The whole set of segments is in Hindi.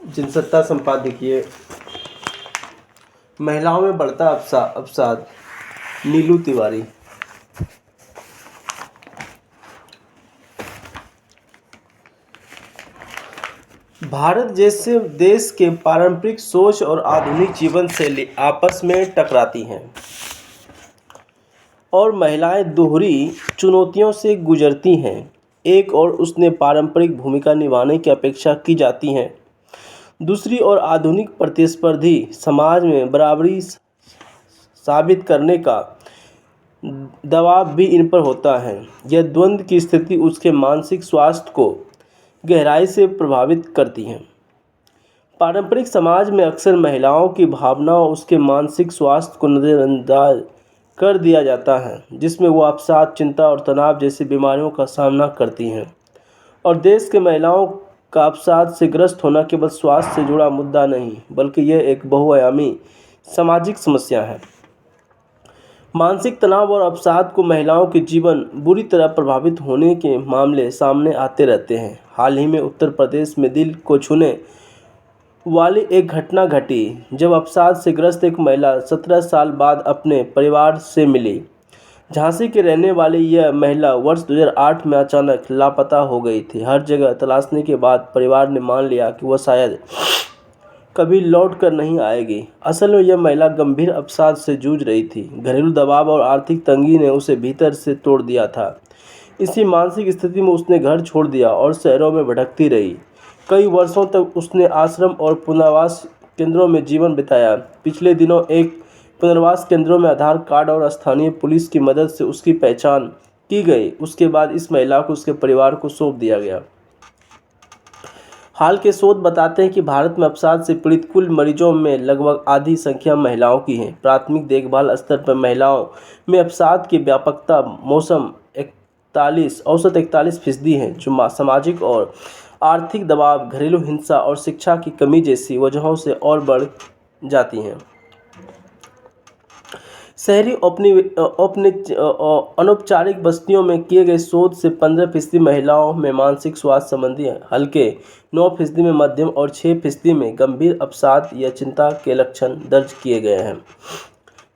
जनसत्ता संपादकीय। महिलाओं में बढ़ता अवसाद। नीलू तिवारी। भारत जैसे देश के पारंपरिक सोच और आधुनिक जीवन शैली आपस में टकराती हैं और महिलाएं दोहरी चुनौतियों से गुजरती हैं। एक और उसने पारंपरिक भूमिका निभाने की अपेक्षा की जाती है, दूसरी ओर आधुनिक प्रतिस्पर्धी समाज में बराबरी साबित करने का दबाव भी इन पर होता है। यह द्वंद्व की स्थिति उसके मानसिक स्वास्थ्य को गहराई से प्रभावित करती है। पारंपरिक समाज में अक्सर महिलाओं की भावनाओं और उसके मानसिक स्वास्थ्य को नज़रअंदाज कर दिया जाता है, जिसमें वो अवसाद, चिंता और तनाव जैसी बीमारियों का सामना करती हैं। और देश के महिलाओं का अवसाद से ग्रस्त होना केवल स्वास्थ्य से जुड़ा मुद्दा नहीं, बल्कि यह एक बहुआयामी सामाजिक समस्या है। मानसिक तनाव और अवसाद को महिलाओं के जीवन बुरी तरह प्रभावित होने के मामले सामने आते रहते हैं। हाल ही में उत्तर प्रदेश में दिल को छूने वाली एक घटना घटी, जब अवसाद से ग्रस्त एक महिला 17 साल बाद अपने परिवार से मिली। झांसी की रहने वाली यह महिला वर्ष 2008 में अचानक लापता हो गई थी। हर जगह तलाशने के बाद परिवार ने मान लिया कि वह शायद कभी लौट कर नहीं आएगी। असल में यह महिला गंभीर अवसाद से जूझ रही थी। घरेलू दबाव और आर्थिक तंगी ने उसे भीतर से तोड़ दिया था। इसी मानसिक स्थिति में उसने घर छोड़ दिया और शहरों में भटकती रही। कई वर्षों तक उसने आश्रम और पुनर्वास केंद्रों में जीवन बिताया। पिछले दिनों एक पुनर्वास केंद्रों में आधार कार्ड और स्थानीय पुलिस की मदद से उसकी पहचान की गई। उसके बाद इस महिला को उसके परिवार को सौंप दिया गया। हाल के शोध बताते हैं कि भारत में अवसाद से पीड़ित कुल मरीजों में लगभग आधी संख्या महिलाओं की है। प्राथमिक देखभाल स्तर पर महिलाओं में अवसाद की व्यापकता औसत 41% है, जो सामाजिक और आर्थिक दबाव, घरेलू हिंसा और शिक्षा की कमी जैसी वजहों से और बढ़ जाती हैं। शहरी अनौपचारिक बस्तियों में किए गए शोध से 15% महिलाओं में मानसिक स्वास्थ्य संबंधी हल्के, 9% में मध्यम और 6% में गंभीर अवसाद या चिंता के लक्षण दर्ज किए गए हैं।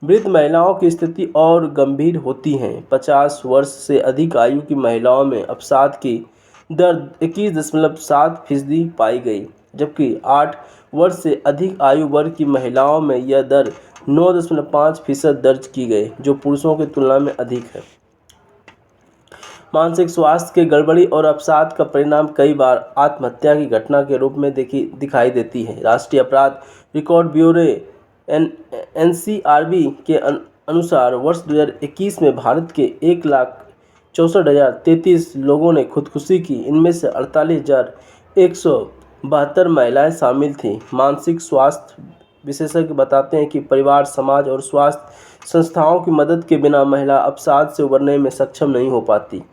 वृद्ध महिलाओं की स्थिति और गंभीर होती है। 50 वर्ष से अधिक आयु की महिलाओं में अवसाद की दर 21.7% पाई गई, जबकि 8 वर्ष से अधिक आयु वर्ग की महिलाओं में यह दर 9.5% दर्ज की गई, जो पुरुषों की तुलना में अधिक है। मानसिक स्वास्थ्य के गड़बड़ी और अवसाद का परिणाम कई बार आत्महत्या की घटना के रूप में दिखाई देती है। राष्ट्रीय अपराध रिकॉर्ड ब्यूरो NCRB के अनुसार वर्ष 2021 में भारत के 1,64,033 लोगों ने खुदकुशी की। इनमें से 48,172 महिलाएं शामिल थीं। मानसिक स्वास्थ्य विशेषज्ञ बताते हैं कि परिवार, समाज और स्वास्थ्य संस्थाओं की मदद के बिना महिला अवसाद से उबरने में सक्षम नहीं हो पाती।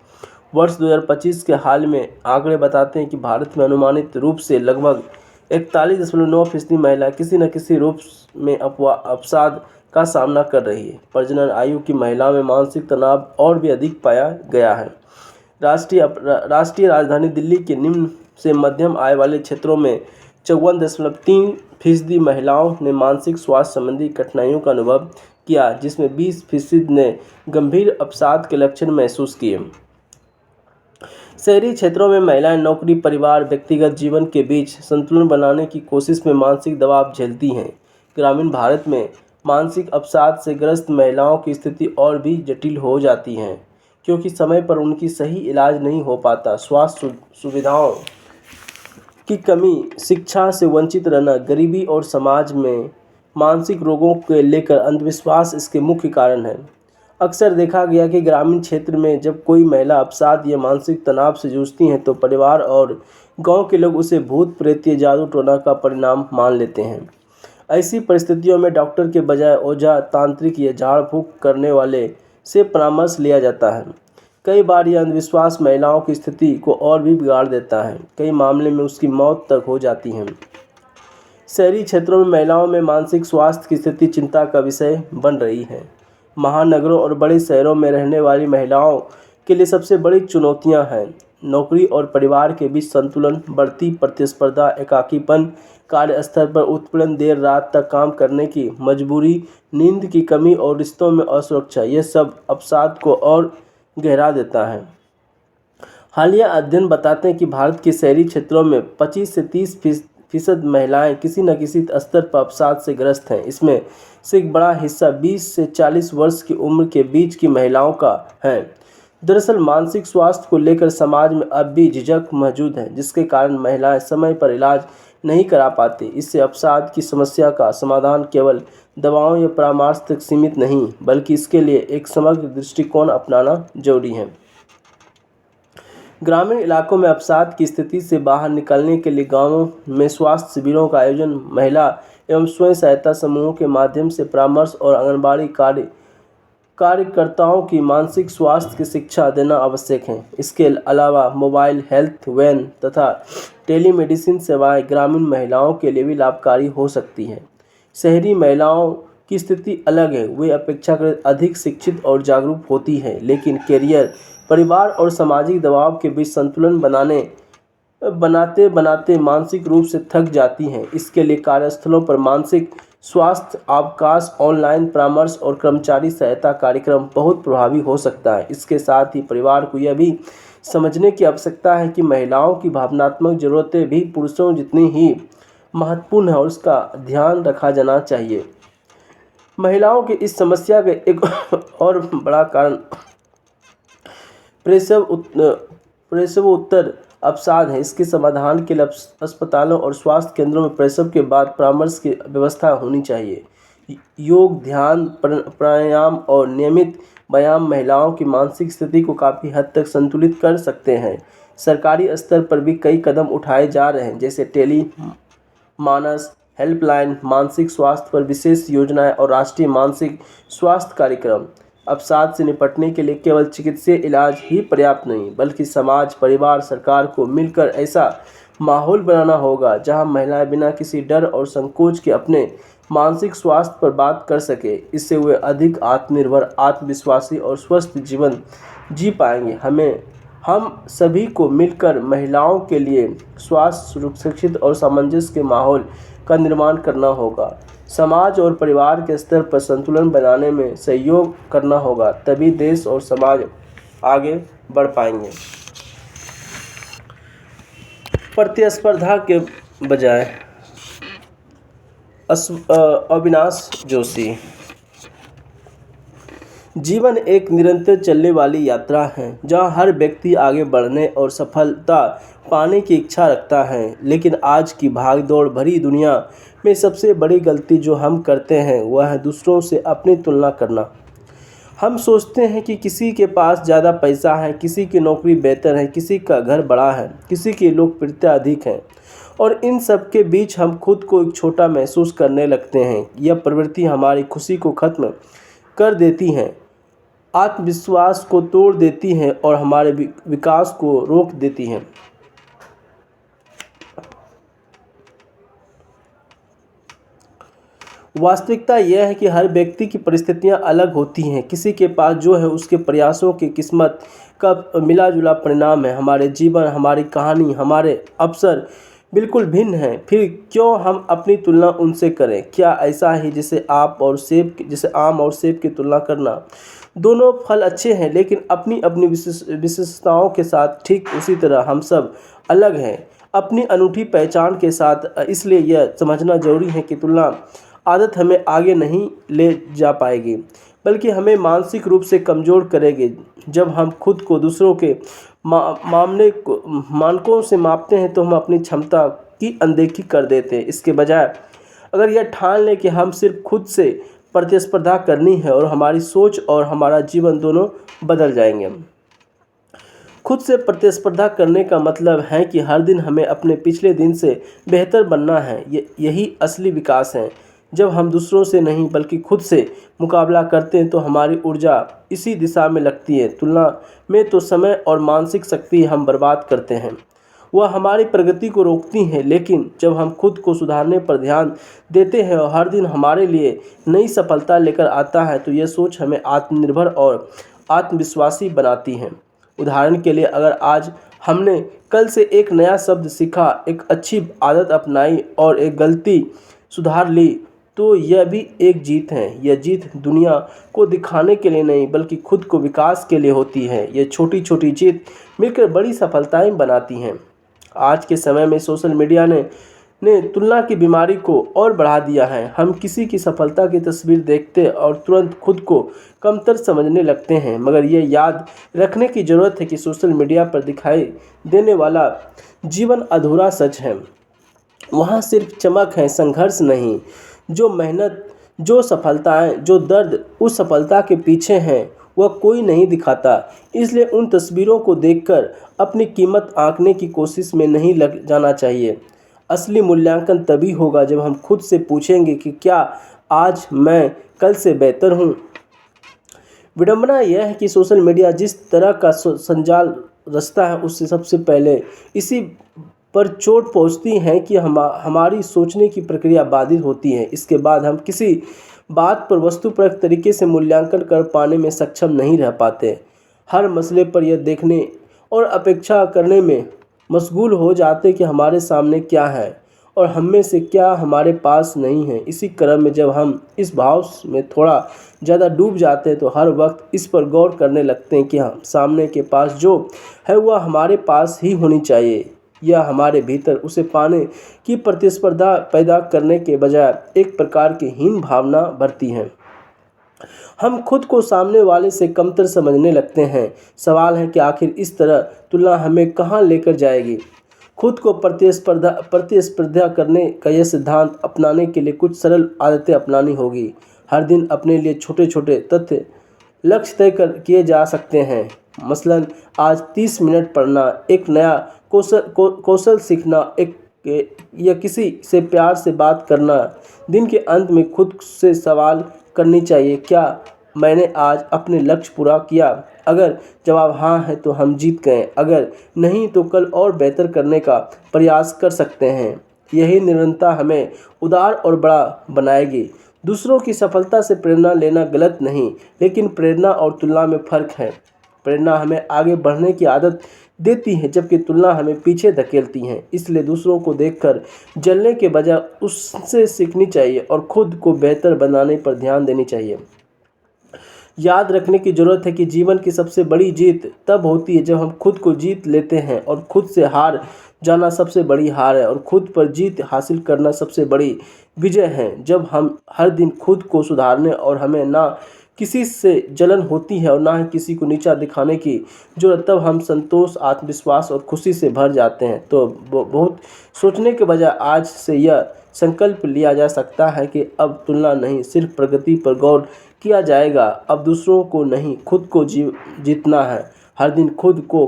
वर्ष 2025 के हाल में आंकड़े बताते हैं कि भारत में अनुमानित रूप से लगभग 41.9% महिला किसी न किसी रूप में अवसाद का सामना कर रही है। प्रजनन आयु की महिलाओं में मानसिक तनाव और भी अधिक पाया गया है। राष्ट्रीय राजधानी दिल्ली के निम्न से मध्यम आय वाले क्षेत्रों में 54.3% महिलाओं ने मानसिक स्वास्थ्य संबंधी कठिनाइयों का अनुभव किया, जिसमें 20% ने गंभीर अवसाद के लक्षण महसूस किए। शहरी क्षेत्रों में महिलाएं नौकरी, परिवार, व्यक्तिगत जीवन के बीच संतुलन बनाने की कोशिश में मानसिक दबाव झेलती हैं। ग्रामीण भारत में मानसिक अवसाद से ग्रस्त महिलाओं की स्थिति और भी जटिल हो जाती है, क्योंकि समय पर उनकी सही इलाज नहीं हो पाता। स्वास्थ्य सुविधाओं की कमी, शिक्षा से वंचित रहना, गरीबी और समाज में मानसिक रोगों को लेकर अंधविश्वास इसके मुख्य कारण हैं। अक्सर देखा गया कि ग्रामीण क्षेत्र में जब कोई महिला अवसाद या मानसिक तनाव से जूझती हैं तो परिवार और गांव के लोग उसे भूत प्रेत या जादू टोना का परिणाम मान लेते हैं। ऐसी परिस्थितियों में डॉक्टर के बजाय ओझा, तांत्रिक या झाड़ फूंक करने वाले से परामर्श लिया जाता है। कई बार यह अंधविश्वास महिलाओं की स्थिति को और भी बिगाड़ देता है। कई मामले में उसकी मौत तक हो जाती है। शहरी क्षेत्रों में महिलाओं में मानसिक स्वास्थ्य की स्थिति चिंता का विषय बन रही है। महानगरों और बड़े शहरों में रहने वाली महिलाओं के लिए सबसे बड़ी चुनौतियां हैं नौकरी और परिवार के बीच संतुलन, बढ़ती प्रतिस्पर्धा, एकाकीपन, कार्यस्थल पर उत्पीड़न, देर रात तक काम करने की मजबूरी, नींद की कमी और रिश्तों में असुरक्षा, ये सब अवसाद को और गहरा देता है। हालिया अध्ययन बताते हैं कि भारत के शहरी क्षेत्रों में 25 से 30% महिलाएं किसी न किसी स्तर पर अवसाद से ग्रस्त हैं। इसमें से एक बड़ा हिस्सा 20 से 40 वर्ष की उम्र के बीच की महिलाओं का है। दरअसल मानसिक स्वास्थ्य को लेकर समाज में अब भी झिझक मौजूद है, जिसके कारण महिलाएं समय पर इलाज नहीं करा पाती। इससे अवसाद की समस्या का समाधान केवल दवाओं या परामर्श तक सीमित नहीं, बल्कि इसके लिए एक समग्र दृष्टिकोण अपनाना जरूरी है। ग्रामीण इलाकों में अवसाद की स्थिति से बाहर निकलने के लिए गांवों में स्वास्थ्य शिविरों का आयोजन, महिला एवं स्वयं सहायता समूहों के माध्यम से परामर्श और आंगनबाड़ी कार्यकर्ताओं की मानसिक स्वास्थ्य की शिक्षा देना आवश्यक है। इसके अलावा मोबाइल हेल्थ वैन तथा टेलीमेडिसिन सेवाएं ग्रामीण महिलाओं के लिए भी लाभकारी हो सकती हैं। शहरी महिलाओं की स्थिति अलग है, वे अपेक्षाकृत अधिक शिक्षित और जागरूक होती हैं, लेकिन कैरियर, परिवार और सामाजिक दबाव के बीच संतुलन बनाते बनाते मानसिक रूप से थक जाती हैं। इसके लिए कार्यस्थलों पर मानसिक स्वास्थ्य अवकाश, ऑनलाइन परामर्श और कर्मचारी सहायता कार्यक्रम बहुत प्रभावी हो सकता है। इसके साथ ही परिवार को यह भी समझने की आवश्यकता है कि महिलाओं की भावनात्मक ज़रूरतें भी पुरुषों जितनी ही महत्वपूर्ण है और उसका ध्यान रखा जाना चाहिए। महिलाओं की इस समस्या का एक और बड़ा कारण प्रसवोत्तर अवसाद है। इसके समाधान के लिए अस्पतालों और स्वास्थ्य केंद्रों में प्रसव के बाद परामर्श की व्यवस्था होनी चाहिए। योग, ध्यान, प्राणायाम और नियमित व्यायाम महिलाओं की मानसिक स्थिति को काफ़ी हद तक संतुलित कर सकते हैं। सरकारी स्तर पर भी कई कदम उठाए जा रहे हैं, जैसे टेली मानस हेल्पलाइन, मानसिक स्वास्थ्य पर विशेष योजनाएं और राष्ट्रीय मानसिक स्वास्थ्य कार्यक्रम। अवसाद से निपटने के लिए केवल चिकित्सीय इलाज ही पर्याप्त नहीं, बल्कि समाज, परिवार, सरकार को मिलकर ऐसा माहौल बनाना होगा जहां महिलाएं बिना किसी डर और संकोच के अपने मानसिक स्वास्थ्य पर बात कर सके। इससे वे अधिक आत्मनिर्भर, आत्मविश्वासी और स्वस्थ जीवन जी पाएंगे। हम सभी को मिलकर महिलाओं के लिए स्वास्थ्य, सुरक्षित और सामंजस्य के माहौल का निर्माण करना होगा। समाज और परिवार के स्तर पर संतुलन बनाने में सहयोग करना होगा, तभी देश और समाज आगे बढ़ पाएंगे। प्रतिस्पर्धा के बजाय अविनाश जोशी। जीवन एक निरंतर चलने वाली यात्रा है, जहां हर व्यक्ति आगे बढ़ने और सफलता पाने की इच्छा रखता है। लेकिन आज की भागदौड़ भरी दुनिया में सबसे बड़ी गलती जो हम करते हैं वह है दूसरों से अपनी तुलना करना। हम सोचते हैं कि किसी के पास ज़्यादा पैसा है, किसी की नौकरी बेहतर है, किसी का घर बड़ा है, किसी की लोकप्रियता अधिक है, और इन सब के बीच हम खुद को एक छोटा महसूस करने लगते हैं। यह प्रवृत्ति हमारी खुशी को खत्म कर देती है, आत्मविश्वास को तोड़ देती है और हमारे विकास को रोक देती है। वास्तविकता यह है कि हर व्यक्ति की परिस्थितियां अलग होती हैं। किसी के पास जो है उसके प्रयासों की किस्मत का मिला जुला परिणाम है। हमारे जीवन, हमारी कहानी, हमारे अवसर बिल्कुल भिन्न हैं। फिर क्यों हम अपनी तुलना उनसे करें? क्या ऐसा ही जैसे आम और सेब की तुलना करना? दोनों फल अच्छे हैं, लेकिन अपनी अपनी विशेषताओं के साथ। ठीक उसी तरह हम सब अलग हैं अपनी अनूठी पहचान के साथ। इसलिए यह समझना जरूरी है कि तुलना आदत हमें आगे नहीं ले जा पाएगी, बल्कि हमें मानसिक रूप से कमज़ोर करेगी। जब हम खुद को दूसरों के मानकों से मापते हैं तो हम अपनी क्षमता की अनदेखी कर देते हैं। इसके बजाय अगर यह ठान लें कि हम सिर्फ खुद से प्रतिस्पर्धा करनी है और हमारी सोच और हमारा जीवन दोनों बदल जाएंगे। खुद से प्रतिस्पर्धा करने का मतलब है कि हर दिन हमें अपने पिछले दिन से बेहतर बनना है। यही असली विकास है। जब हम दूसरों से नहीं बल्कि खुद से मुकाबला करते हैं तो हमारी ऊर्जा इसी दिशा में लगती है। तुलना में तो समय और मानसिक शक्ति हम बर्बाद करते हैं, वह हमारी प्रगति को रोकती हैं। लेकिन जब हम खुद को सुधारने पर ध्यान देते हैं और हर दिन हमारे लिए नई सफलता लेकर आता है तो यह सोच हमें आत्मनिर्भर और आत्मविश्वासी बनाती है। उदाहरण के लिए, अगर आज हमने कल से एक नया शब्द सीखा, एक अच्छी आदत अपनाई और एक गलती सुधार ली, तो यह भी एक जीत है। यह जीत दुनिया को दिखाने के लिए नहीं बल्कि खुद को विकास के लिए होती है। यह छोटी छोटी जीत मिलकर बड़ी सफलताएं बनाती हैं। आज के समय में सोशल मीडिया ने तुलना की बीमारी को और बढ़ा दिया है। हम किसी की सफलता की तस्वीर देखते और तुरंत खुद को कमतर समझने लगते हैं, मगर यह याद रखने की ज़रूरत है कि सोशल मीडिया पर दिखाई देने वाला जीवन अधूरा सच है। वहाँ सिर्फ चमक है, संघर्ष नहीं। जो मेहनत, जो सफलताएं, जो दर्द उस सफलता के पीछे हैं, वह कोई नहीं दिखाता। इसलिए उन तस्वीरों को देखकर अपनी कीमत आंकने की कोशिश में नहीं लग जाना चाहिए। असली मूल्यांकन तभी होगा जब हम खुद से पूछेंगे कि क्या आज मैं कल से बेहतर हूँ। विडंबना यह है कि सोशल मीडिया जिस तरह का संजाल रचता है, उससे सबसे पहले इसी पर चोट पहुंचती है कि हमारी सोचने की प्रक्रिया बाधित होती है। इसके बाद हम किसी बात पर वस्तुपरक तरीके से मूल्यांकन कर पाने में सक्षम नहीं रह पाते। हर मसले पर यह देखने और अपेक्षा करने में मशगूल हो जाते कि हमारे सामने क्या है और हम में से क्या हमारे पास नहीं है। इसी क्रम में जब हम इस भाव में थोड़ा ज़्यादा डूब जाते हैं तो हर वक्त इस पर गौर करने लगते हैं कि हम सामने के पास जो है वह हमारे पास ही होनी चाहिए, या हमारे भीतर उसे पाने की प्रतिस्पर्धा पैदा करने के बजाय एक प्रकार की हीन भावना भरती है। हम खुद को सामने वाले से कमतर समझने लगते हैं। सवाल है कि आखिर इस तरह तुलना हमें कहाँ लेकर जाएगी। खुद को प्रतिस्पर्धा करने का यह सिद्धांत अपनाने के लिए कुछ सरल आदतें अपनानी होगी। हर दिन अपने लिए छोटे छोटे तथ्य लक्ष्य तय किए जा सकते हैं। मसलन आज 30 मिनट पढ़ना, एक नया कौशल सीखना, या किसी से प्यार से बात करना। दिन के अंत में खुद से सवाल करनी चाहिए, क्या मैंने आज अपने लक्ष्य पूरा किया? अगर जवाब हाँ है तो हम जीत गए, अगर नहीं तो कल और बेहतर करने का प्रयास कर सकते हैं। यही निरंतरता हमें उदार और बड़ा बनाएगी। दूसरों की सफलता से प्रेरणा लेना गलत नहीं, लेकिन प्रेरणा और तुलना में फ़र्क है। प्रेरणा हमें आगे बढ़ने की आदत देती है, जबकि तुलना हमें पीछे धकेलती है। इसलिए दूसरों को देखकर जलने के बजाय उससे सीखनी चाहिए और खुद को बेहतर बनाने पर ध्यान देनी चाहिए। याद रखने की ज़रूरत है कि जीवन की सबसे बड़ी जीत तब होती है जब हम खुद को जीत लेते हैं, और खुद से हार जाना सबसे बड़ी हार है, और खुद पर जीत हासिल करना सबसे बड़ी विजय है। जब हम हर दिन खुद को सुधारने और हमें ना किसी से जलन होती है और ना ही किसी को नीचा दिखाने की ज़रूरत, तब हम संतोष, आत्मविश्वास और खुशी से भर जाते हैं। तो बहुत सोचने के बजाय आज से यह संकल्प लिया जा सकता है कि अब तुलना नहीं, सिर्फ प्रगति पर गौर किया जाएगा। अब दूसरों को नहीं, खुद को जीतना है। हर दिन खुद को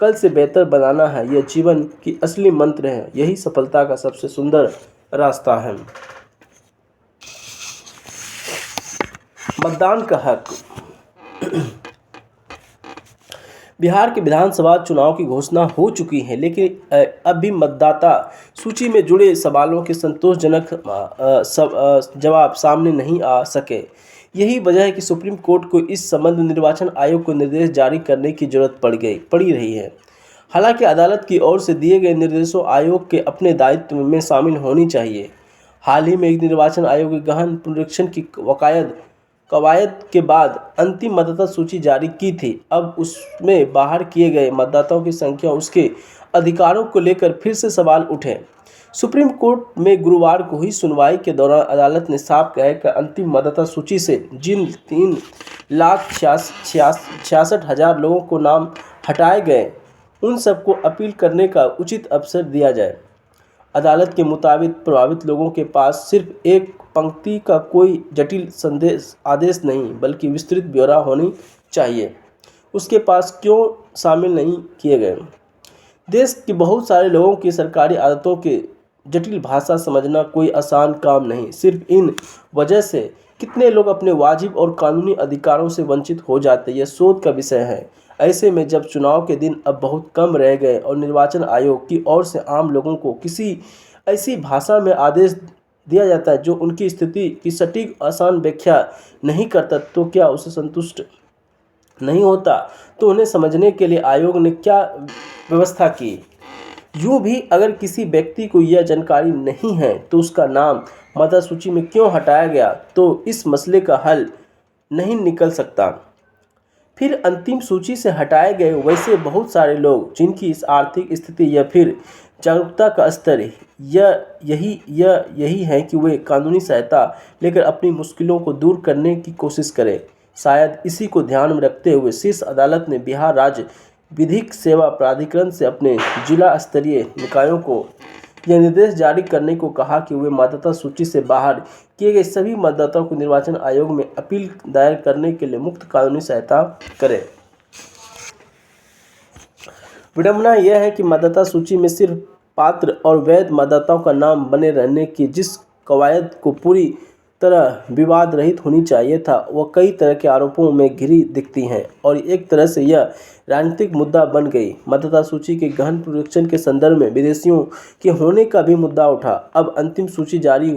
कल से बेहतर बनाना है। यह जीवन की असली मंत्र है। यही सफलता का सबसे सुंदर रास्ता है। मतदान का हक। बिहार के विधानसभा चुनाव की घोषणा हो चुकी है, लेकिन अब भी मतदाता सूची में जुड़े सवालों के संतोषजनक जवाब सामने नहीं आ सके। यही वजह है कि सुप्रीम कोर्ट को इस संबंध में निर्वाचन आयोग को निर्देश जारी करने की जरूरत पड़ी रही है। हालांकि अदालत की ओर से दिए गए निर्देशों आयोग के अपने दायित्व में शामिल होनी चाहिए। हाल ही में एक निर्वाचन आयोग के गहन पुनरीक्षण की कवायद के बाद अंतिम मतदाता सूची जारी की थी। अब उसमें बाहर किए गए मतदाताओं की संख्या, उसके अधिकारों को लेकर फिर से सवाल उठे। सुप्रीम कोर्ट में गुरुवार को हुई सुनवाई के दौरान अदालत ने साफ कहा कि अंतिम मतदाता सूची से जिन 3,66,000 लोगों को नाम हटाए गए, उन सबको अपील करने का उचित अवसर दिया जाए। अदालत के मुताबिक प्रभावित लोगों के पास सिर्फ एक पंक्ति का कोई जटिल आदेश नहीं, बल्कि विस्तृत ब्यौरा होनी चाहिए। उसके पास क्यों शामिल नहीं किए गए। देश के बहुत सारे लोगों की सरकारी आदतों के जटिल भाषा समझना कोई आसान काम नहीं। सिर्फ इन वजह से कितने लोग अपने वाजिब और कानूनी अधिकारों से वंचित हो जाते, यह शोध का विषय है। ऐसे में जब चुनाव के दिन अब बहुत कम रह गए और निर्वाचन आयोग की ओर से आम लोगों को किसी ऐसी भाषा में आदेश दिया जाता है जो उनकी स्थिति की सटीक आसान व्याख्या नहीं करता, तो क्या उसे संतुष्ट नहीं होता। तो उन्हें समझने के लिए आयोग ने क्या व्यवस्था की। यूँ भी अगर किसी व्यक्ति को यह जानकारी नहीं है तो उसका नाम मतदाता सूची में क्यों हटाया गया, तो इस मसले का हल नहीं निकल सकता। फिर अंतिम सूची से हटाए गए वैसे बहुत सारे लोग जिनकी इस आर्थिक स्थिति या फिर जागरूकता का स्तर यही है कि वे कानूनी सहायता लेकर अपनी मुश्किलों को दूर करने की कोशिश करें। शायद इसी को ध्यान में रखते हुए शीर्ष अदालत ने बिहार राज्य विधिक सेवा प्राधिकरण से अपने जिला स्तरीय निकायों को यह निर्देश जारी करने को कहा कि वे मतदाता सूची से बाहर किए गए सभी मतदाताओं को निर्वाचन आयोग में अपील दायर करने के लिए मुफ्त कानूनी सहायता करें। विडंबना यह है कि मतदाता सूची में सिर्फ पात्र और वैध मतदाताओं का नाम बने रहने की जिस कवायद को पूरी तरह विवाद रहित होनी चाहिए था, वह कई तरह के आरोपों में घिरी दिखती हैं और एक तरह से यह राजनीतिक मुद्दा बन गई। मतदाता सूची के गहन पुनरीक्षण के संदर्भ में विदेशियों के होने का भी मुद्दा उठा। अब अंतिम सूची जारी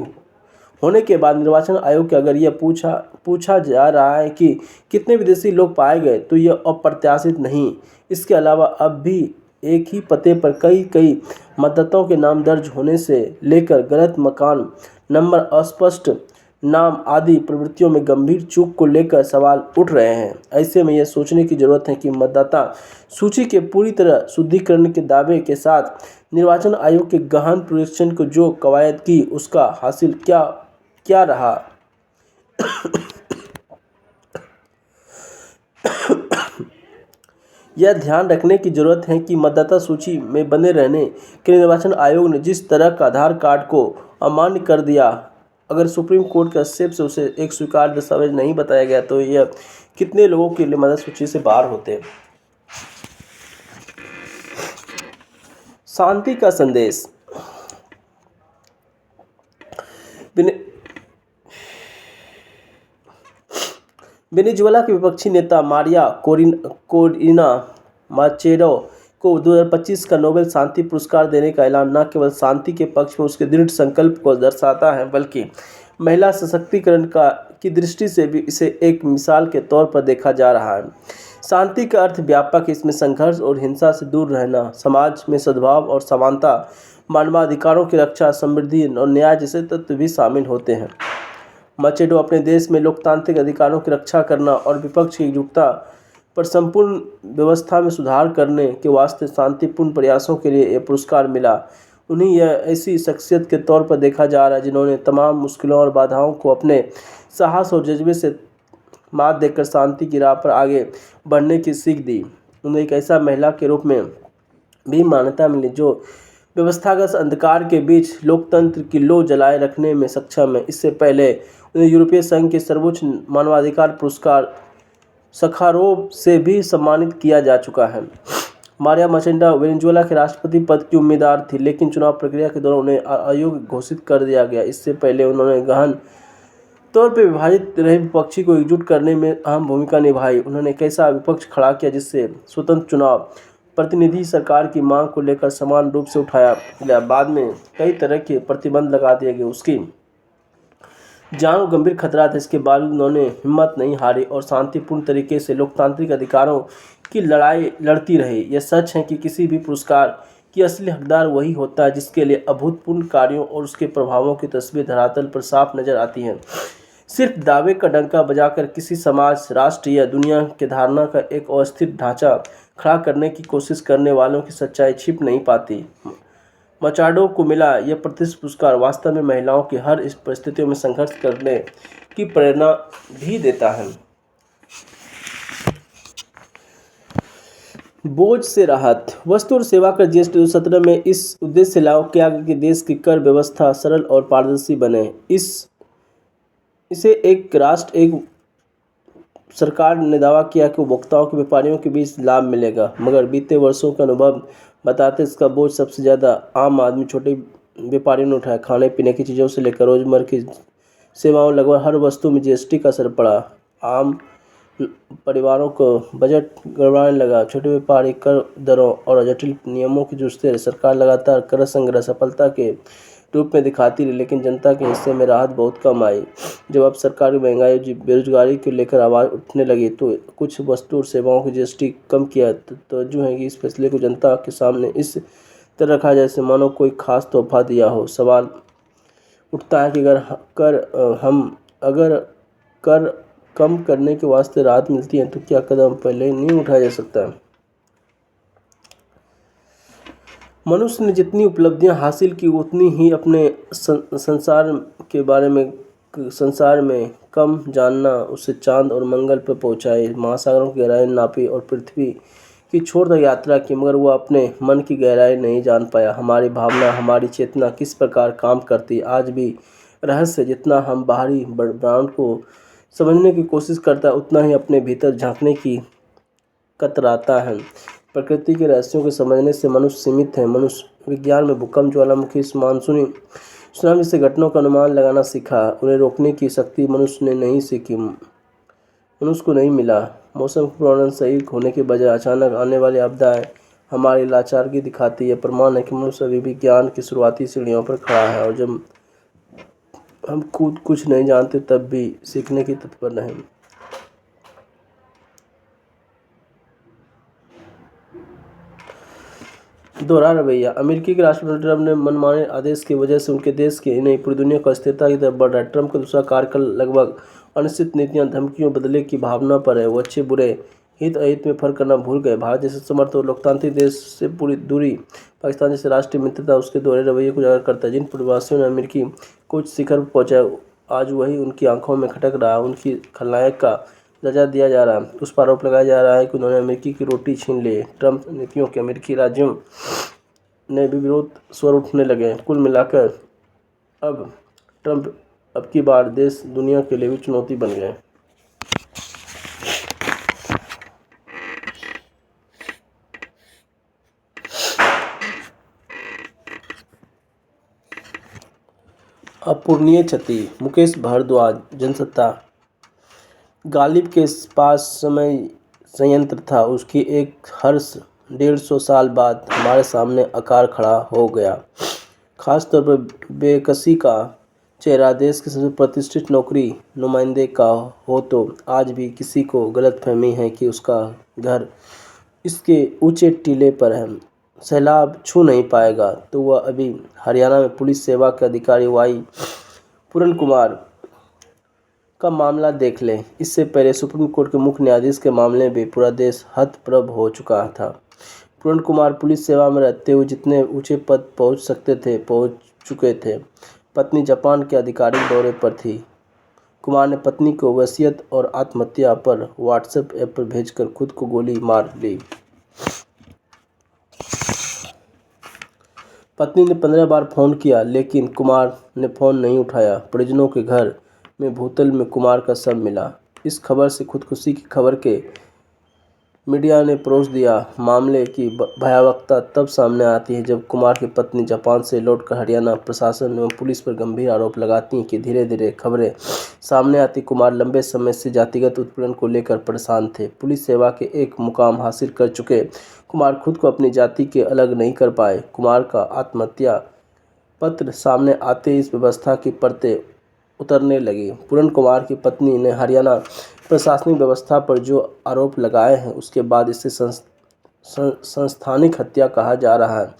होने के बाद निर्वाचन आयोग के अगर यह पूछा जा रहा है कि कितने विदेशी लोग पाए गए, तो यह अप्रत्याशित नहीं। इसके अलावा अब भी एक ही पते पर कई मतदाताओं के नाम दर्ज होने से लेकर गलत मकान नंबर, अस्पष्ट नाम आदि प्रवृत्तियों में गंभीर चूक को लेकर सवाल उठ रहे हैं। ऐसे में यह सोचने की जरूरत है कि मतदाता सूची के पूरी तरह शुद्धिकरण के दावे के साथ निर्वाचन आयोग के गहन पुनरीक्षण को जो कवायद की, उसका हासिल क्या रहा। यह ध्यान रखने की जरूरत है कि मतदाता सूची में बने रहने के लिए निर्वाचन आयोग ने जिस तरह का आधार कार्ड को अमान्य कर दिया, अगर सुप्रीम कोर्ट के हस्तक्षेप से उसे एक स्वीकार्य दस्तावेज नहीं बताया गया, तो यह कितने लोगों के लिए मतदाता सूची से बाहर होते। शांति का संदेश। वेनेजुएला के विपक्षी नेता मारिया कोरिना माचेडो को 2025 का नोबेल शांति पुरस्कार देने का ऐलान न केवल शांति के पक्ष में उसके दृढ़ संकल्प को दर्शाता है, बल्कि महिला सशक्तिकरण की दृष्टि से भी इसे एक मिसाल के तौर पर देखा जा रहा है। शांति का अर्थ व्यापक, इसमें संघर्ष और हिंसा से दूर रहना, समाज में सद्भाव और समानता, मानवाधिकारों की रक्षा, समृद्धि और न्याय जैसे तत्व भी शामिल होते हैं। माचेडो अपने देश में लोकतांत्रिक अधिकारों की रक्षा करना और विपक्ष की एकजुटता पर संपूर्ण व्यवस्था में सुधार करने के वास्ते शांतिपूर्ण प्रयासों के लिए यह पुरस्कार मिला। उन्हें यह ऐसी शख्सियत के तौर पर देखा जा रहा है जिन्होंने तमाम मुश्किलों और बाधाओं को अपने साहस और जज्बे से मात देकर शांति की राह पर आगे बढ़ने की सीख दी। उन्हें एक ऐसा महिला के रूप में भी मान्यता मिली जो व्यवस्थागत अंधकार के बीच लोकतंत्र की लौ जलाए रखने में सक्षम है। इससे पहले उन्हें यूरोपीय संघ के सर्वोच्च मानवाधिकार पुरस्कार सखारोव से भी सम्मानित किया जा चुका है। मारिया माचेडो वेनेजुएला के राष्ट्रपति पद की उम्मीदवार थी, लेकिन चुनाव प्रक्रिया के दौरान उन्हें अयोग्य घोषित कर दिया गया। इससे पहले उन्होंने गहन तौर पर विभाजित रहे विपक्षी को एकजुट करने में अहम भूमिका निभाई। उन्होंने एक ऐसा विपक्ष खड़ा किया जिससे स्वतंत्र चुनाव प्रतिनिधि सरकार की मांग को लेकर समान रूप से उठाया गया। बाद में कई तरह के प्रतिबंध लगा दिए गए। उसकी जान को गंभीर खतरा था, इसके बावजूद उन्होंने हिम्मत नहीं हारी और शांतिपूर्ण तरीके से लोकतांत्रिक अधिकारों की लड़ाई लड़ती रही। यह सच है कि किसी भी पुरस्कार की असली हकदार वही होता है जिसके लिए अभूतपूर्व कार्यों और उसके प्रभावों की तस्वीर धरातल पर साफ नजर आती है। सिर्फ दावे का डंका बजाकर किसी समाज, राष्ट्र या दुनिया के धारणा का एक अस्थिर ढांचा खड़ा करने की कोशिश करने वालों की सच्चाई छिप नहीं पाती। माचेडो को मिला यह प्रतिष्ठित पुरस्कार वास्तव में महिलाओं की हर इस परिस्थितियों में संघर्ष करने की प्रेरणा भी देता है। बोझ से राहत। वस्तु और सेवा कर जीएसटी 2017 में इस उद्देश्य से लागू किया गया कि देश की कर व्यवस्था सरल और पारदर्शी बने। इसे एक राष्ट्र एक सरकार ने दावा किया कि उपभोक्ताओं के व्यापारियों के बीच लाभ मिलेगा, मगर बीते वर्षों का अनुभव बताते इसका बोझ सबसे ज़्यादा आम आदमी, छोटे व्यापारियों ने उठाया। खाने पीने की चीज़ों से लेकर रोजमर्रा की सेवाओं, लगभग हर वस्तु में जीएसटी का असर पड़ा। आम परिवारों को बजट गड़बड़ाने लगा। छोटे व्यापारी कर दरों और जटिल नियमों की जूझते रहे। सरकार लगातार कर संग्रह सफलता के रूप में दिखाती रही, लेकिन जनता के हिस्से में राहत बहुत कम आई। जब अब सरकार की महंगाई और बेरोजगारी को लेकर आवाज़ उठने लगी तो कुछ वस्तु और सेवाओं की जीएसटी कम किया। तो जो है कि इस फैसले को जनता के सामने इस तरह रखा जैसे मानो कोई खास तोहफा दिया हो। सवाल उठता है कि अगर कर कम करने के वास्ते राहत मिलती है तो क्या कदम पहले नहीं उठाया जा सकता? मनुष्य ने जितनी उपलब्धियां हासिल की उतनी ही अपने संसार में कम जानना, उसे चांद और मंगल पर पहुंचाए, महासागरों की गहराई नापी और पृथ्वी की छोर तक यात्रा की, मगर वह अपने मन की गहराई नहीं जान पाया। हमारी भावना, हमारी चेतना किस प्रकार काम करती आज भी रहस्य। जितना हम बाहरी ब्रह्मांड को समझने की कोशिश करता है उतना ही अपने भीतर झांकने की कतराता है। प्रकृति के रहस्यों को समझने से मनुष्य सीमित है। मनुष्य विज्ञान में भूकंप, ज्वालामुखी, मानसूनी सुनामी से घटनाओं का अनुमान लगाना सीखा। उन्हें रोकने की शक्ति मनुष्य ने नहीं सीखी, मनुष्य को नहीं मिला। मौसम के पूर्वानुमान सही होने के बजाय अचानक आने वाली आपदाएं हमारी लाचारगी दिखाती है। प्रमाण है कि मनुष्य अभी भी ज्ञान की शुरुआती सीढ़ियों पर खड़ा है, और जब हम खुद कुछ नहीं जानते तब भी सीखने की तत्पर रहें। दोहरा रवैया। अमेरिकी के राष्ट्रपति ट्रंप ने मनमाने आदेश की वजह से उनके देश की नहीं पूरी दुनिया को अस्थिरता की तरफ बढ़ रहा है। ट्रंप का दूसरा कार्यकाल लगभग अनिश्चित नीतियां, धमकियों, बदले की भावना पर है। वो अच्छे बुरे, हित अहित में फर्क करना भूल गए। भारत जैसे समर्थ और लोकतांत्रिक देश से पूरी दूरी, पाकिस्तान जैसे राष्ट्रीय मित्रता उसके दोहरे रवैये को उजागर करता है। जिन प्रवासियों ने अमेरिकी को उच्च शिखर पर पहुंचाया, आज वही उनकी आंखों में खटक रहा है। उनकी खलनायक का दर्जा दिया जा रहा है। उस पर आरोप लगाया जा रहा है कि उन्होंने अमेरिकी की रोटी छीन ली। ट्रंप नीतियों के अमेरिकी राज्यों ने भी विरोध स्वर उठने लगे। कुल मिलाकर अब ट्रंप अब की बार देश दुनिया के लिए भी चुनौती बन गए। अपूरणीय क्षति। मुकेश भारद्वाज, जनसत्ता। गालिब के पास समय संयंत्र था। उसकी एक हर्ष 150 साल बाद हमारे सामने आकार खड़ा हो गया। खास तौर पर बेकसी का चेहरा। देश के सबसे प्रतिष्ठित नौकरी नुमाइंदे का हो तो आज भी किसी को गलतफहमी है कि उसका घर इसके ऊंचे टीले पर है, सैलाब छू नहीं पाएगा। तो वह अभी हरियाणा में पुलिस सेवा के अधिकारी वाई पूरन कुमार का मामला देख लें। इससे पहले सुप्रीम कोर्ट के मुख्य न्यायाधीश के मामले में भी पूरा देश हतप्रभ हो चुका था। पूरन कुमार पुलिस सेवा में रहते हुए जितने ऊंचे पद पहुंच सकते थे पहुंच चुके थे। पत्नी जापान के आधिकारिक दौरे पर थी। कुमार ने पत्नी को वसीयत और आत्महत्या पर व्हाट्सएप ऐप पर भेजकर खुद को गोली मार ली। पत्नी ने 15 बार फ़ोन किया लेकिन कुमार ने फ़ोन नहीं उठाया। परिजनों के घर में भूतल में कुमार का शव मिला। इस खबर से खुदकुशी की खबर के मीडिया ने परोस दिया। मामले की भयावहता तब सामने आती है जब कुमार की पत्नी जापान से लौटकर हरियाणा प्रशासन एवं पुलिस पर गंभीर आरोप लगाती हैं कि धीरे धीरे खबरें सामने आती। कुमार लंबे समय से जातिगत उत्पीड़न को लेकर परेशान थे। पुलिस सेवा के एक मुकाम हासिल कर चुके कुमार खुद को अपनी जाति के अलग नहीं कर पाए। कुमार का आत्महत्या पत्र सामने आते ही इस व्यवस्था की परतें उतरने लगी। पूरन कुमार की पत्नी ने हरियाणा प्रशासनिक व्यवस्था पर जो आरोप लगाए हैं उसके बाद इसे संस्थानिक हत्या कहा जा रहा है।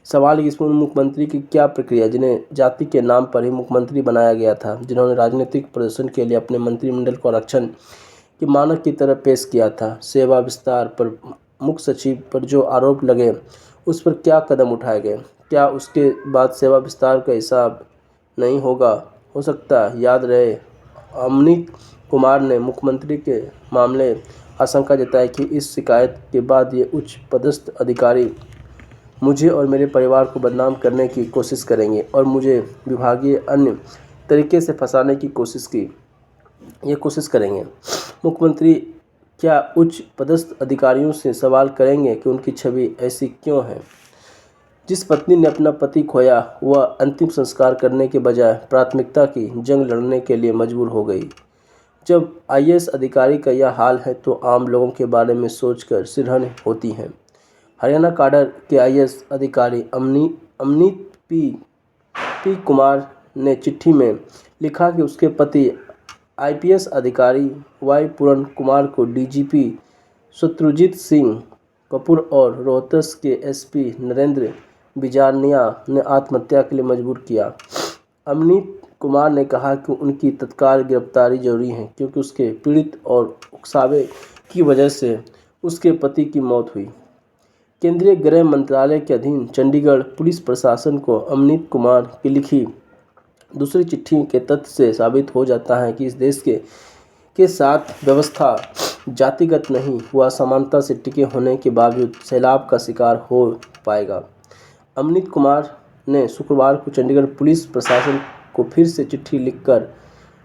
सवाल कि इसमें मुख्यमंत्री की क्या प्रक्रिया, जिन्हें जाति के नाम पर ही मुख्यमंत्री बनाया गया था, जिन्होंने राजनीतिक प्रदर्शन के लिए अपने मंत्रिमंडल को आरक्षण के मानक की तरह पेश किया था। सेवा विस्तार पर मुख्य सचिव पर जो आरोप लगे उस पर क्या कदम उठाए गए? क्या उसके बाद सेवा विस्तार का हिसाब नहीं होगा? हो सकता है याद रहे अमनीत कुमार ने मुख्यमंत्री के मामले आशंका जताई कि इस शिकायत के बाद ये उच्च पदस्थ अधिकारी मुझे और मेरे परिवार को बदनाम करने की कोशिश करेंगे और मुझे विभागीय अन्य तरीके से फंसाने की कोशिश करेंगे। मुख्यमंत्री क्या उच्च पदस्थ अधिकारियों से सवाल करेंगे कि उनकी छवि ऐसी क्यों है? जिस पत्नी ने अपना पति खोया वह अंतिम संस्कार करने के बजाय प्राथमिकता की जंग लड़ने के लिए मजबूर हो गई। जब आईएएस अधिकारी का यह हाल है तो आम लोगों के बारे में सोचकर सिरहन होती है। हरियाणा काडर के आईएएस अधिकारी अमनीत पी पी कुमार ने चिट्ठी में लिखा कि उसके पति आईपीएस अधिकारी वाई पूरण कुमार को डीजीपी शत्रुजीत सिंह कपूर और रोहतस के एसपी नरेंद्र बिजारनिया ने आत्महत्या के लिए मजबूर किया। अमनीत कुमार ने कहा कि उनकी तत्काल गिरफ्तारी जरूरी है क्योंकि उसके पीड़ित और उकसावे की वजह से उसके पति की मौत हुई। केंद्रीय गृह मंत्रालय के अधीन चंडीगढ़ पुलिस प्रशासन को अमनीत कुमार की लिखी दूसरी चिट्ठी के तथ्य से साबित हो जाता है कि इस देश के साथ व्यवस्था जातिगत नहीं हुआ समानता से टिके होने के बावजूद सैलाब का शिकार हो पाएगा। अमनीत कुमार ने शुक्रवार को चंडीगढ़ पुलिस प्रशासन को फिर से चिट्ठी लिखकर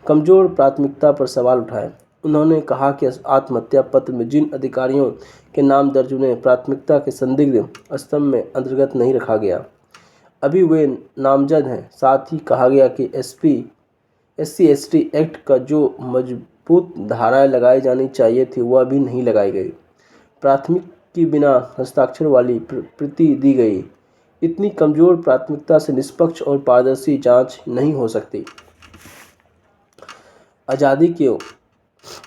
कमजोर प्राथमिकता पर सवाल उठाए। उन्होंने कहा कि आत्महत्या पत्र में जिन अधिकारियों के नाम दर्ज उन्हें प्राथमिकता के संदिग्ध स्तंभ में अंतर्गत नहीं रखा गया। अभी वे नामजद हैं। साथ ही कहा गया कि SC/ST एक्ट का जो मजबूत धाराएं लगाई जानी चाहिए थी वह भी नहीं लगाई गई। प्राथमिक की बिना हस्ताक्षर वाली प्रति दी गई। इतनी कमजोर प्राथमिकता से निष्पक्ष और पारदर्शी जांच नहीं हो सकती। आज़ादी के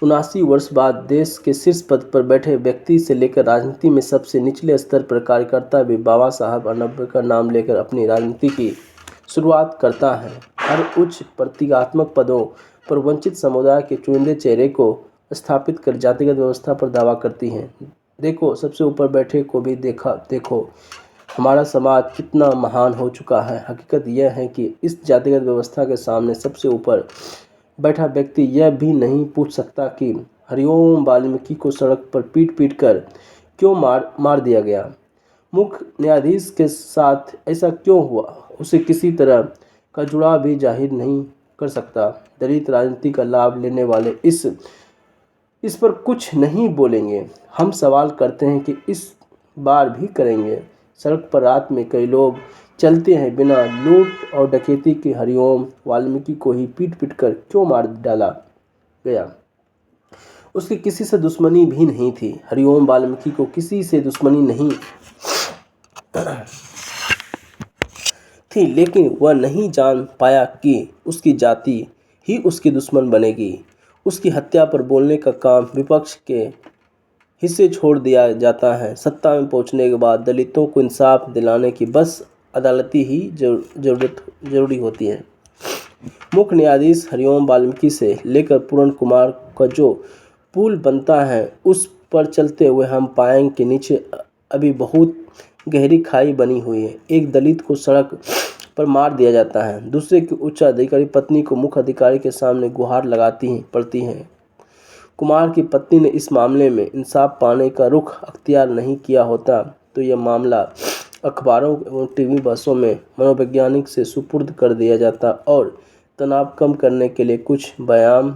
79 वर्ष बाद देश के शीर्ष पद पर बैठे व्यक्ति से लेकर राजनीति में सबसे निचले स्तर पर कार्यकर्ता भी बाबा साहब अम्बेडकर का नाम लेकर अपनी राजनीति की शुरुआत करता है। हर उच्च प्रतीकात्मक पदों पर वंचित समुदाय के चुनिंदे चेहरे को स्थापित कर जातिगत व्यवस्था पर दावा करती हैं। देखो, सबसे ऊपर बैठे को भी देखो हमारा समाज कितना महान हो चुका है। हकीकत यह है कि इस जातिगत व्यवस्था के सामने सबसे ऊपर बैठा व्यक्ति यह भी नहीं पूछ सकता कि हरिओम वाल्मीकि को सड़क पर पीट कर क्यों मार दिया गया। मुख्य न्यायाधीश के साथ ऐसा क्यों हुआ, उसे किसी तरह का जुड़ाव भी जाहिर नहीं कर सकता। दलित राजनीति का लाभ लेने वाले इस पर कुछ नहीं बोलेंगे। हम सवाल करते हैं कि इस बार भी करेंगे। सड़क पर रात में कई लोग चलते हैं बिना लूट और डकैती के। हरिओम वाल्मीकि को ही पीट कर क्यों मार डाला गया। उसकी किसी से दुश्मनी भी नहीं थी। हरिओम वाल्मीकि को किसी से दुश्मनी नहीं थी, लेकिन वह नहीं जान पाया कि उसकी जाति ही उसकी दुश्मन बनेगी। उसकी हत्या पर बोलने का काम विपक्ष के हिस्से छोड़ दिया जाता है। सत्ता में पहुंचने के बाद दलितों को इंसाफ दिलाने की बस अदालती ही जरूरी होती है। मुख्य न्यायाधीश हरिओम वाल्मीकि से लेकर पूरण कुमार का जो पुल बनता है उस पर चलते हुए हम पाएंगे कि नीचे अभी बहुत गहरी खाई बनी हुई है। एक दलित को सड़क पर मार दिया जाता है, दूसरे की उच्च अधिकारी पत्नी को मुख्य अधिकारी के सामने गुहार पड़ती है। कुमार की पत्नी ने इस मामले में इंसाफ पाने का रुख अख्तियार नहीं किया होता तो यह मामला अखबारों एवं टीवी बहसों में मनोवैज्ञानिक से सुपुर्द कर दिया जाता और तनाव कम करने के लिए कुछ व्यायाम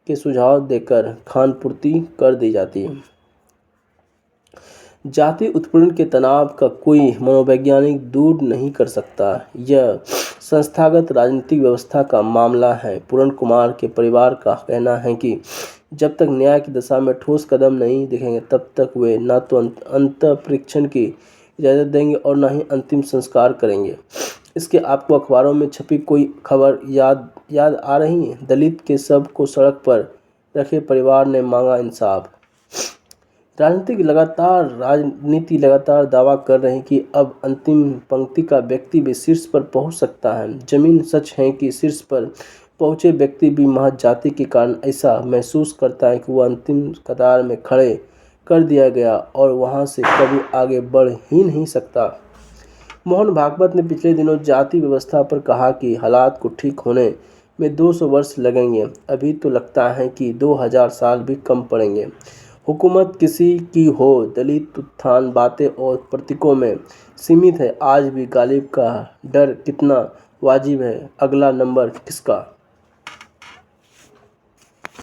के सुझाव देकर खानपूर्ति कर दी जाती। जाति उत्पीड़न के तनाव का कोई मनोवैज्ञानिक दूर नहीं कर सकता। यह संस्थागत राजनीतिक व्यवस्था का मामला है। पूरण कुमार के परिवार का कहना है कि जब तक न्याय की दिशा में ठोस कदम नहीं दिखेंगे तब तक वे न तो अंतःपरीक्षण की इजाज़त देंगे और न ही अंतिम संस्कार करेंगे। इसके आपको अखबारों में छपी कोई खबर याद आ रही है? दलित के शव को सड़क पर रखे परिवार ने मांगा इंसाफ। राजनीति लगातार दावा कर रहे हैं कि अब अंतिम पंक्ति का व्यक्ति भी शीर्ष पर पहुंच सकता है। जमीन सच है कि शीर्ष पर पहुंचे व्यक्ति भी महज जाति के कारण ऐसा महसूस करता है कि वह अंतिम कतार में खड़े कर दिया गया और वहां से कभी आगे बढ़ ही नहीं सकता। मोहन भागवत ने पिछले दिनों जाति व्यवस्था पर कहा कि हालात को ठीक होने में 200 वर्ष लगेंगे। अभी तो लगता है कि 2000 साल भी कम पड़ेंगे। हुकूमत किसी की हो, दलित उत्थान बातें और प्रतीकों में सीमित है। आज भी गालिब का डर कितना वाजिब है, अगला नंबर किसका।